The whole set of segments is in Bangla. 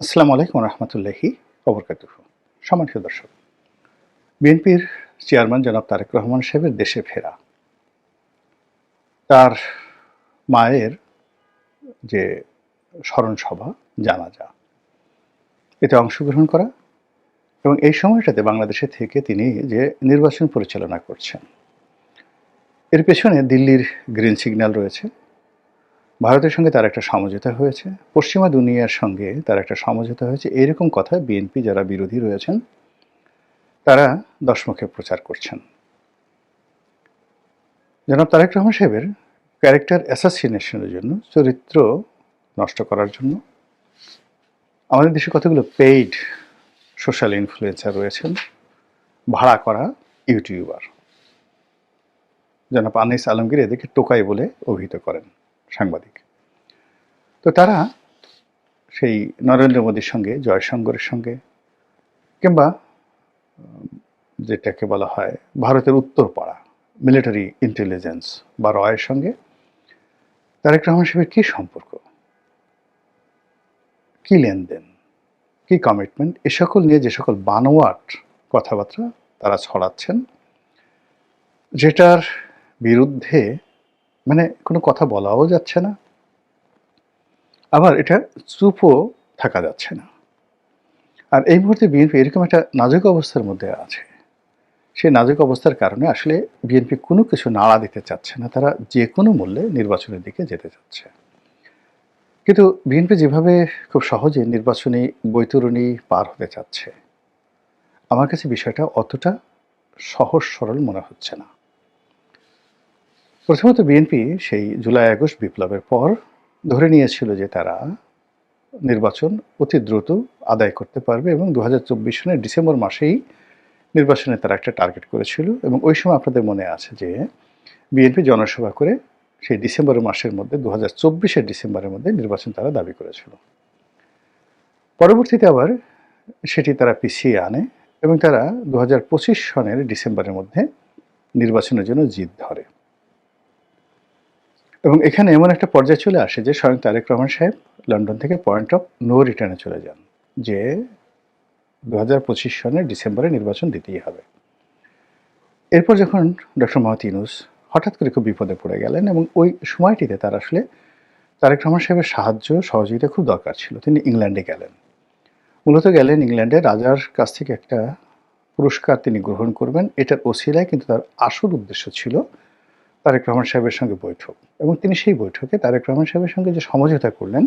আসসালামু আলাইকুম রহমতুল্লাহি ওবরকাতুহু। সম্মানিত দর্শক, বিএনপির চেয়ারম্যান জনাব তারেক রহমান সাহেবের দেশে ফেরা, তার মায়ের যে স্মরণ সভা, জানাজা, এতে অংশগ্রহণ করা এবং এই সময়টাতে বাংলাদেশে থেকে তিনি যে নির্বাচন পরিচালনা করছেন, এর পেছনে দিল্লির গ্রিন সিগন্যাল রয়েছে। ভারতের সঙ্গে তার একটা সমঝোতা হয়েছে, পশ্চিমা দুনিয়ার সঙ্গে তার একটা সমঝোতা হয়েছে। এইরকম কথা বিএনপি যারা বিরোধী রয়েছেন তারা দশমুখে প্রচার করছেন। জনাব তারেক রহমান সাহেবের ক্যারেক্টার অ্যাসাসিনেশনের জন্য, চরিত্র নষ্ট করার জন্য আমাদের দেশে কতগুলো পেইড সোশ্যাল ইনফ্লুয়েন্সার রয়েছেন, ভাড়া করা ইউটিউবার। জনাব আনিস আলমগীর এদেরকে টোকাই বলে অভিহিত করেন সাংবাদিক। তো তারা সেই নরেন্দ্র মোদীর সঙ্গে, জয়শঙ্করের সঙ্গে, কিংবা যেটাকে বলা হয় ভারতের উত্তরপাড়া মিলিটারি ইন্টেলিজেন্স বা রয়ের সঙ্গে তারেক রহমান সাহেবের কী সম্পর্ক, কী লেনদেন, কী কমিটমেন্ট, এ সকল নিয়ে যে সকল বানোয়াট কথাবার্তা তারা ছড়াচ্ছেন, যেটার বিরুদ্ধে মানে কোনো কথা বলাও যাচ্ছে না, আবার এটা চুপও থাকা যাচ্ছে না। আর এই মুহূর্তে বিএনপি এরকম একটা নাজুক অবস্থার মধ্যে আছে। সেই নাজুক অবস্থার কারণে আসলে বিএনপি কোনো কিছু নাড়া দিতে চাচ্ছে না, তারা যে কোনো মূল্যে নির্বাচনের দিকে যেতে চাচ্ছে। কিন্তু বিএনপি যেভাবে খুব সহজে নির্বাচনী বৈতরণী পার হতে চাচ্ছে, আমার কাছে বিষয়টা অতটা সহজ সরল মনে হচ্ছে না। প্রথমত বিএনপি সেই জুলাই আগস্ট বিপ্লবের পর ধরে নিয়েছিল যে তারা নির্বাচন অতি দ্রুত আদায় করতে পারবে এবং 2024 সনের ডিসেম্বর মাসেই নির্বাচনে তারা একটা টার্গেট করেছিল। এবং ওই সময় আপনাদের মনে আছে যে বিএনপি জনসভা করে সেই ডিসেম্বর মাসের মধ্যে, 2024-এর ডিসেম্বরের মধ্যে নির্বাচন তারা দাবি করেছিল। পরবর্তীতে আবার সেটি তারা পিছিয়ে আনে এবং তারা 2025 সনের ডিসেম্বরের মধ্যে নির্বাচনের জন্য জিদ ধরে। এবং এখানে এমন একটা পর্যায়ে চলে আসে যে স্বয়ং তারেক রহমান সাহেব লন্ডন থেকে পয়েন্ট অফ নো রিটার্নে চলে যান যে 2025 সনের ডিসেম্বরে নির্বাচন দিতেই হবে। এরপর যখন ডক্টর মোহাম্মদ ইউনূস হঠাৎ করে খুব বিপদে পড়ে গেলেন এবং ওই সময়টিতে তার আসলে তারেক রহমান সাহেবের সাহায্য সহযোগিতা খুব দরকার ছিল, তিনি ইংল্যান্ডে গেলেন। মূলত গেলেন ইংল্যান্ডে রাজার কাছ থেকে একটা পুরস্কার তিনি গ্রহণ করবেন, এটার ওসিলায়, কিন্তু তার আসল উদ্দেশ্য ছিল তারেক রহমান সাহেবের সঙ্গে বৈঠক। এবং তিনি সেই বৈঠকে তারেক রহমান সাহেবের সঙ্গে যে সমঝোতা করলেন,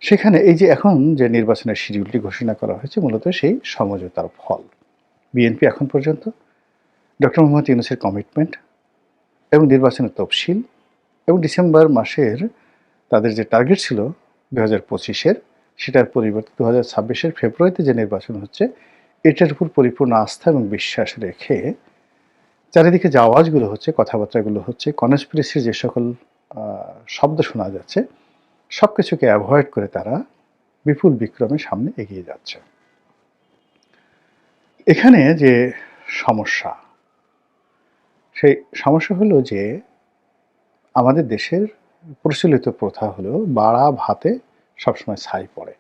সেখানে এই যে এখন যে নির্বাচনের শিডিউলটি ঘোষণা করা হয়েছে, মূলত সেই সমঝোতার ফল। বিএনপি এখন পর্যন্ত ডক্টর মোহাম্মদ ইউনূসের কমিটমেন্ট এবং নির্বাচনের তফসিল এবং ডিসেম্বর মাসের তাদের যে টার্গেট ছিল 2025-এর, সেটার পরিবর্তে 2026-এর ফেব্রুয়ারিতে যে নির্বাচন হচ্ছে, এটার উপর পরিপূর্ণ আস্থা এবং বিশ্বাস রেখে চারিদিকে যে আওয়াজগুলো হচ্ছে, কথাবার্তাগুলো হচ্ছে, কনস্পিরেসির যে সকল শব্দ শোনা যাচ্ছে, সব কিছুকে অ্যাভয়েড করে তারা বিপুল বিক্রমে সামনে এগিয়ে যাচ্ছে। এখানে যে সমস্যা, সেই সমস্যা হলো যে আমাদের দেশের প্রচলিত প্রথা হলো বাড়া ভাতে সবসময় ছাই পড়ে,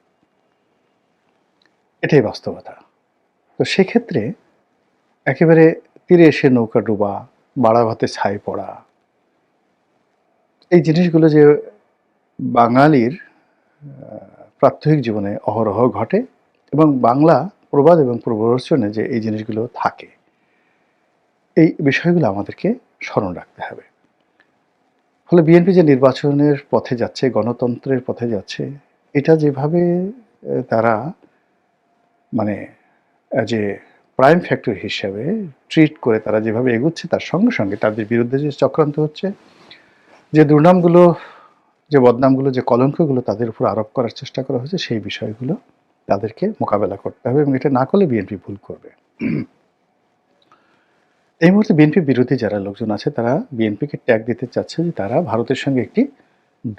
এটাই বাস্তবতা। তো সেক্ষেত্রে একেবারে তীরে এসে নৌকা ডোবা, বাড়া ভাতে ছাই পড়া, এই জিনিসগুলো যে বাঙালির প্রাত্যহিক জীবনে অহরহ ঘটে এবং বাংলা প্রবাদ এবং প্রবচনে যে এই জিনিসগুলো থাকে, এই বিষয়গুলো আমাদেরকে স্মরণ রাখতে হবে। ফলে বিএনপি যে নির্বাচনের পথে যাচ্ছে, গণতন্ত্রের পথে যাচ্ছে, এটা যেভাবে তারা মানে যে প্রাইম ফ্যাক্টর হিসেবে ট্রিট করে তারা যেভাবে এগুচ্ছে, তার সঙ্গে সঙ্গে তাদের বিরুদ্ধে যে চক্রান্ত হচ্ছে, যে দুর্নামগুলো, যে বদনামগুলো, যে কলঙ্কগুলো তাদের উপর আরোপ করার চেষ্টা করা হয়েছে, সেই বিষয়গুলো তাদেরকে মোকাবেলা করতে হবে এবং এটা না করলে বিএনপি ভুল করবে। এই মুহূর্তে বিএনপি বিরোধী যারা লোকজন আছে, তারা বিএনপিকে ট্যাগ দিতে চাচ্ছে যে তারা ভারতের সঙ্গে একটি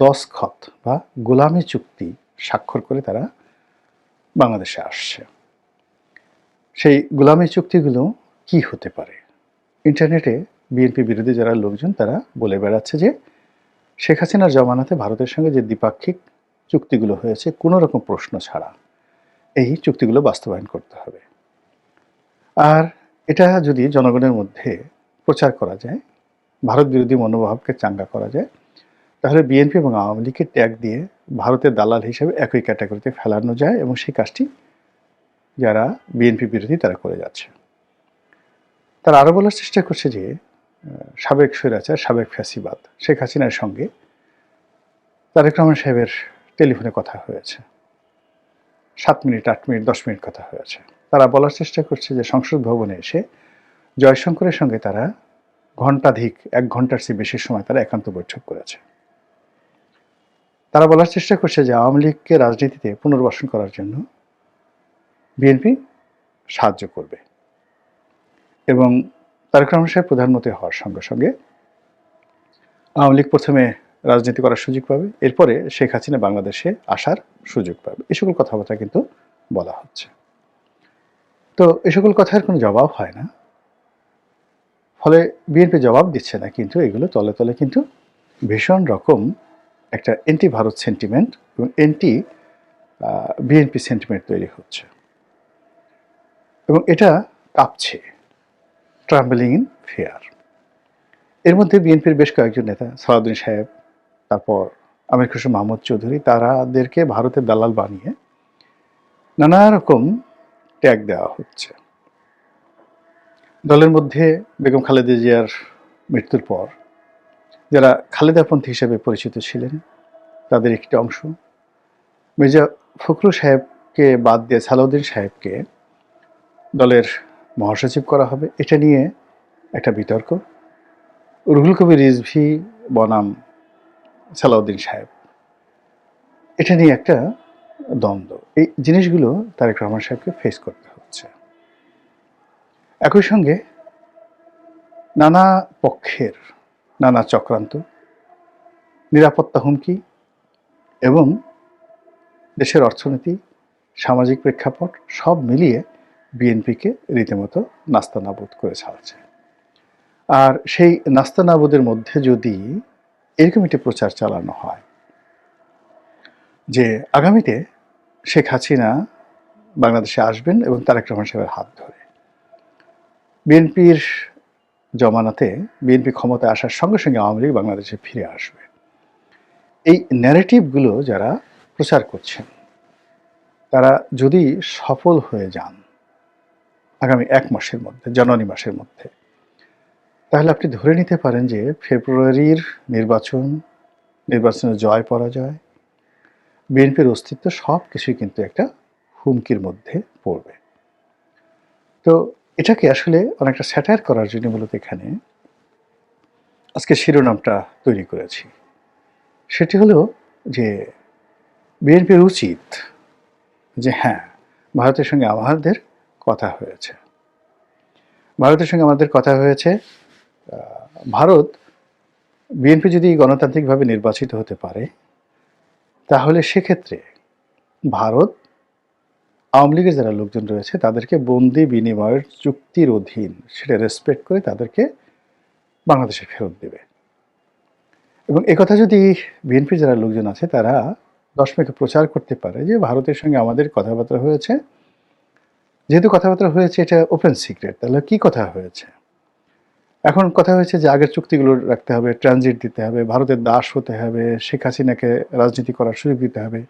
দস্তখত বা গোলামি চুক্তি স্বাক্ষর করে তারা বাংলাদেশে আসছে। সেই গোলামি চুক্তিগুলো কি হতে পারে? ইন্টারনেটে বিএনপি বিরোধী যারা লোকজন তারা বলে বেড়াচ্ছে যে শেখ হাসিনার জমানাতে ভারতের সঙ্গে যে দ্বিপাক্ষিক চুক্তিগুলো হয়েছে কোনো রকম প্রশ্ন ছাড়া এই চুক্তিগুলো বাস্তবায়ন করতে হবে। আর এটা যদি জনগণের মধ্যে প্রচার করা যায়, ভারত বিরোধী মনোভাবকে চাঙ্গা করা যায়, তাহলে বিএনপি এবং আওয়ামী লীগকে ট্যাগ দিয়ে ভারতের দালাল হিসেবে একই ক্যাটাগরিতে ফেলানো যায় এবং সেই কাজটি যারা বিএনপি বিরোধী তারা করে যাচ্ছে। তারা আরও বলার চেষ্টা করছে যে সাবেক স্বৈরাচার, সাবেক ফ্যাসিবাদ শেখ হাসিনার সঙ্গে তারেক রহমান সাহেবের টেলিফোনে কথা হয়েছে, 7 মিনিট, 8 মিনিট, 10 মিনিট কথা হয়েছে। তারা বলার চেষ্টা করছে যে সংসদ ভবনে এসে জয়শঙ্করের সঙ্গে তারা ঘণ্টাধিক, 1 ঘণ্টার চেয়ে বেশি সময় তারা একান্ত বৈঠক করেছে। তারা বলার চেষ্টা করছে যে আওয়ামী লীগকে রাজনীতিতে পুনর্বাসন করার জন্য বিএনপি সাহায্য করবে এবং তারেক রহমান সাহেব প্রধানমন্ত্রী হওয়ার সঙ্গে সঙ্গে আওয়ামী লীগ প্রথমে রাজনীতি করার সুযোগ পাবে, এরপরে শেখ হাসিনা বাংলাদেশে আসার সুযোগ পাবে। এই সকল কথাবার্তা কিন্তু বলা হচ্ছে। তো এই সকল কথার কোনো জবাব হয় না, ফলে বিএনপি জবাব দিচ্ছে না, কিন্তু এগুলো তলে তলে কিন্তু ভীষণ রকম একটা এন্টি ভারত সেন্টিমেন্ট এবং এন্টি বিএনপি সেন্টিমেন্ট তৈরি হচ্ছে এবং এটা কাঁপছে, ট্রাম্বলিং ইন ফিয়ার। এর মধ্যে বিএনপির বেশ কয়েকজন নেতা, সালাউদ্দিন সাহেব, তারপর আমির খসরু মাহমুদ চৌধুরী, তাদেরকে ভারতের দালাল বানিয়ে নানা রকম ট্যাগ দেওয়া হচ্ছে। দলের মধ্যে বেগম খালেদা জিয়ার মৃত্যুর পর যারা খালেদাপন্থী হিসেবে পরিচিত ছিলেন তাদের একটি অংশ, মির্জা ফখরুল সাহেবকে বাদ দিয়ে সালাউদ্দিন সাহেবকে দলের মহাসচিব করা হবে, এটা নিয়ে একটা বিতর্ক। রুহুল কবির রিজভী বনাম সালাউদ্দিন সাহেব, এটা নিয়ে একটা দ্বন্দ্ব। এই জিনিসগুলো তারেক রহমান সাহেবকে ফেস করতে হচ্ছে। একই সঙ্গে নানা পক্ষের নানা চক্রান্ত, নিরাপত্তা হুমকি এবং দেশের অর্থনীতি, সামাজিক প্রেক্ষাপট সব মিলিয়ে বিএনপিকে রীতিমতো নাস্তানাবুদ করে ছাড়ছে। আর সেই নাস্তানাবুদের মধ্যে যদি এরকম একটি প্রচার চালানো হয় যে আগামীতে শেখ হাসিনা বাংলাদেশে আসবেন এবং তারেক রহমান সাহেবের হাত ধরে বিএনপির জমানাতে বিএনপি ক্ষমতায় আসার সঙ্গে সঙ্গে আওয়ামী লীগ বাংলাদেশে ফিরে আসবে, এই ন্যারেটিভগুলো যারা প্রচার করছেন তারা যদি সফল হয়ে যান আগামী 1 মাসের মধ্যে, জানুয়ারি মাসের মধ্যে, তাহলে আপনি ধরে নিতে পারেন যে ফেব্রুয়ারির নির্বাচনের জয় পরাজয়, বিএনপির অস্তিত্ব সব কিছুই কিন্তু একটা হুমকির মধ্যে পড়বে। তো এটাকে আসলে অনেকটা স্যাটায়ার করার জন্য মূলত এখানে আজকে শিরোনামটা তৈরি করেছি। সেটি হলো যে বিএনপির উচিত যে হ্যাঁ, ভারতের সঙ্গে আমাদের কথা হয়েছে, ভারতের সঙ্গে আমাদের কথা হয়েছে। ভারত, বিএনপি যদি গণতান্ত্রিকভাবে নির্বাচিত হতে পারে তাহলে সেক্ষেত্রে ভারত আওয়ামী লীগের যারা লোকজন রয়েছে তাদেরকে বন্দি বিনিময়ের চুক্তির অধীন সেটা রেসপেক্ট করে তাদেরকে বাংলাদেশে ফেরত দেবে। এবং একথা যদি বিএনপির যারা লোকজন আছে তারা 10 মেকে প্রচার করতে পারে যে ভারতের সঙ্গে আমাদের কথাবার্তা হয়েছে, যেহেতু কথাবার্তা হয়েছে এটা ওপেন সিক্রেট, তাহলে কি কথা হয়েছে? এখন কথা হয়েছে যে আগের চুক্তিগুলো রাখতে হবে, ট্রানজিট দিতে হবে, ভারতের দাস হতে হবে, শেখ হাসিনাকে রাজনীতি করার সুযোগ দিতে হবে।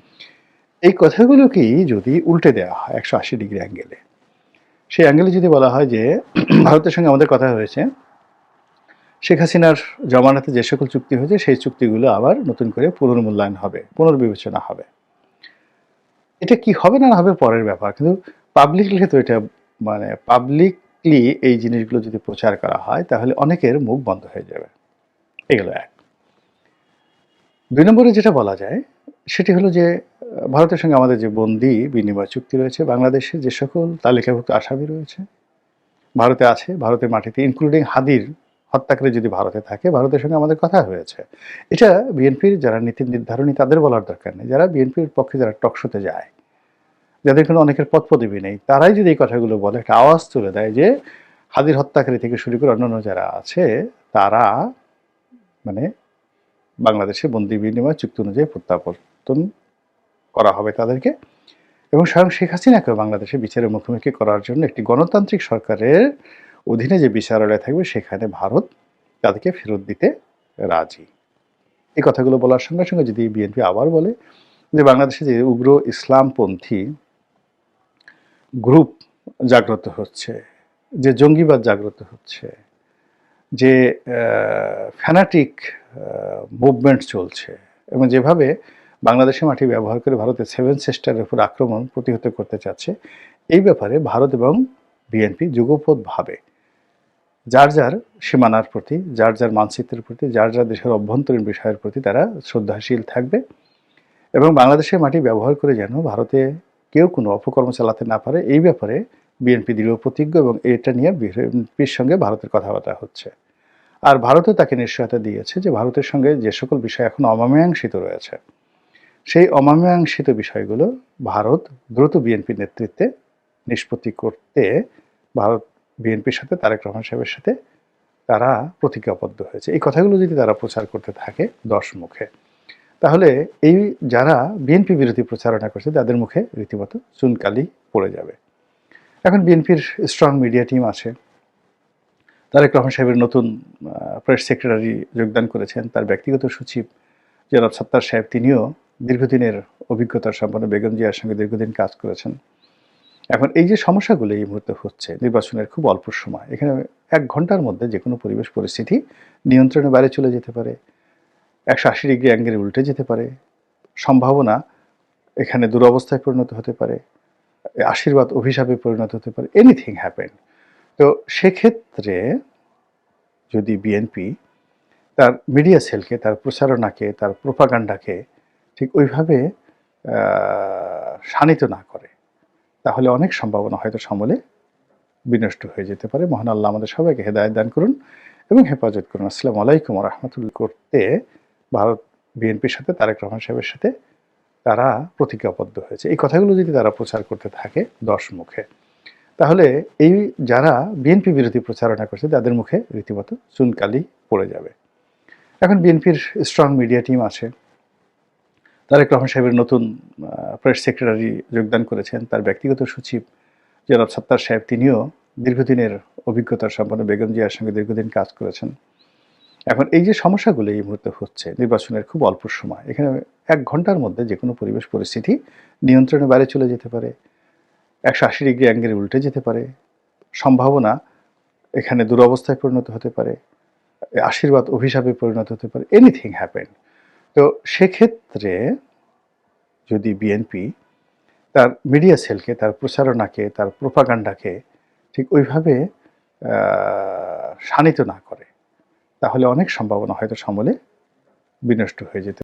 এই কথাগুলোকেই যদি উল্টে দেওয়া হয় 180 ডিগ্রি অ্যাঙ্গেলে, সেই অ্যাঙ্গেলে যদি বলা হয় যে ভারতের সঙ্গে আমাদের কথা হয়েছে, শেখ হাসিনার জমানাতে যে সকল চুক্তি হয়েছে সেই চুক্তিগুলো আবার নতুন করে পুনর্মূল্যায়ন হবে, পুনর্বিবেচনা হবে। এটা কি হবে না হবে পরের ব্যাপার, কিন্তু পাবলিকলি তো এটা পাবলিকলি এই জিনিসগুলো যদি প্রচার করা হয় তাহলে অনেকের মুখ বন্ধ হয়ে যাবে। এগুলো এক। 2 নম্বরে যেটা বলা যায় সেটি হলো যে ভারতের সঙ্গে আমাদের যে বন্দি বিনিময় চুক্তি রয়েছে, বাংলাদেশে যে সকল তালিকাভুক্ত আসামি রয়েছে ভারতে আছে, ভারতের মাটিতে, ইনক্লুডিং হাদির হত্যাকারী যদি ভারতে থাকে, ভারতের সঙ্গে আমাদের কথা হয়েছে। এটা বিএনপির যারা নীতি নির্ধারণী তাদের বলার দরকার নেই, যারা বিএনপির পক্ষে যারা টকশোতে যায়, যাদের কোনো অনেকের পদপদবি নেই, তারাই যদি এই কথাগুলো বলে, একটা আওয়াজ তুলে দেয় যে হাদির হত্যাকারী থেকে শুরু করে অন্যান্য যারা আছে তারা বাংলাদেশে বন্দি বিনিময় চুক্তি অনুযায়ী প্রত্যাবর্তন করা হবে তাদেরকে, এবং স্বয়ং শেখ হাসিনাকেও বাংলাদেশে বিচারের মুখোমুখি করার জন্য একটি গণতান্ত্রিক সরকারের অধীনে যে বিচারালয় থাকবে সেখানে ভারত তাদেরকে ফেরত দিতে রাজি। এই কথাগুলো বলার সঙ্গে সঙ্গে যদি বিএনপি আবার বলে যে বাংলাদেশে যে উগ্র ইসলামপন্থী গ্রুপ জাগ্রত হচ্ছে, যে জঙ্গিবাদ জাগ্রত হচ্ছে, যে ফ্যানাটিক মুভমেন্ট চলছে, এবং যেভাবে বাংলাদেশের মাটি ব্যবহার করে ভারতের 7 সিস্টারের উপর আক্রমণ প্রতিহত করতে চাচ্ছে, এই ব্যাপারে ভারত এবং বিএনপি যুগপৎভাবে যার যার সীমানার প্রতি, যার যার মানচিত্রের প্রতি, যার যার দেশের অভ্যন্তরীণ বিষয়ের প্রতি তারা শ্রদ্ধাশীল থাকবে, এবং বাংলাদেশের মাটি ব্যবহার করে যেন ভারতে কেউ কোনো অপকর্ম চালাতে না পারে, এই ব্যাপারে বিএনপি দৃঢ় প্রতিজ্ঞ, এবং এটা নিয়ে বিএনপির সঙ্গে ভারতের কথাবার্তা হচ্ছে। আর ভারতও তাকে নিশ্চয়তা দিয়েছে যে ভারতের সঙ্গে যে সকল বিষয় এখন অমীমাংসিত রয়েছে, সেই অমীমাংসিত বিষয়গুলো ভারত দ্রুত বিএনপির নেতৃত্বে নিষ্পত্তি করতে ভারত বিএনপির সাথে, তারেক রহমান সাহেবের সাথে তারা প্রতিজ্ঞাবদ্ধ হয়েছে। এই কথাগুলো যদি তারা প্রচার করতে থাকে 10 মুখে, তাহলে এই যারা বিএনপি বিরোধী প্রচারণা করছে তাদের মুখে রীতিমতো চুনকালি পড়ে যাবে। এখন বিএনপির স্ট্রং মিডিয়া টিম আছে, তারেক রহমান সাহেবের নতুন প্রেস সেক্রেটারি যোগদান করেছেন, তার ব্যক্তিগত সচিব জনাব সাত্তার সাহেব, তিনিও দীর্ঘদিনের অভিজ্ঞতার সম্পন্ন বেগম জিয়ার সঙ্গে দীর্ঘদিন কাজ করেছেন। এখন এই যে সমস্যাগুলো এই মুহূর্তে হচ্ছে, নির্বাচনের খুব অল্প সময়, এখানে 1 ঘন্টার মধ্যে যে কোনো পরিবেশ পরিস্থিতি নিয়ন্ত্রণের বাইরে চলে যেতে পারে, 180 ডিগ্রি অ্যাঙ্গেলে উল্টে যেতে পারে, সম্ভাবনা এখানে দুরবস্থায় পরিণত হতে পারে, আশীর্বাদ অভিশাপে পরিণত হতে পারে, এনিথিং হ্যাপেন। তো সেক্ষেত্রে যদি বিএনপি তার মিডিয়া সেলকে, তার প্রচারণাকে, তার প্রোপাগান্ডাকে ঠিক ওইভাবে শানিত না করে, তাহলে অনেক সম্ভাবনা হয়তো সমলে বিনষ্ট হয়ে যেতে পারে। মহান আল্লাহ আমাদের সবাইকে হেদায়েত দান করুন এবং হেফাজত করুন। আসসালামু আলাইকুম ওয়া রাহমাতুল্লাহ। করতে ভারত বিএনপির সাথে, তারেক রহমান সাহেবের সাথে তারা প্রতিজ্ঞাবদ্ধ হয়েছে। এই কথাগুলো যদি তারা প্রচার করতে থাকে 10 মুখে, তাহলে এই যারা বিএনপি বিরোধী প্রচারণা করছে তাদের মুখে রীতিমতো চুনকালি পড়ে যাবে। এখন বিএনপির স্ট্রং মিডিয়া টিম আছে, তারেক রহমান সাহেবের নতুন প্রেস সেক্রেটারি যোগদান করেছেন, তার ব্যক্তিগত সচিব জনাব সাত্তার সাহেব, তিনিও দীর্ঘদিনের অভিজ্ঞতার সম্পন্ন বেগম জিয়ার সঙ্গে দীর্ঘদিন কাজ করেছেন। এখন এই যে সমস্যাগুলো এই মুহূর্তে হচ্ছে, নির্বাচনের খুব অল্প সময়, এখানে 1 ঘন্টার মধ্যে যে কোনো পরিবেশ পরিস্থিতি নিয়ন্ত্রণের বাইরে চলে যেতে পারে, 180 ডিগ্রি অ্যাঙ্গেলে উল্টে যেতে পারে, সম্ভাবনা এখানে দুরবস্থায় পরিণত হতে পারে, আশীর্বাদ অভিশাপে পরিণত হতে পারে, এনিথিং হ্যাপেন। তো সেক্ষেত্রে যদি বিএনপি তার মিডিয়া সেলকে, তার প্রচারণাকে, তার প্রোপাগান্ডাকে ঠিক ওইভাবে শানিত না করে, তাহলে অনেক সম্ভাবনা হয়তো সমলে বিনষ্ট হয়ে যেতে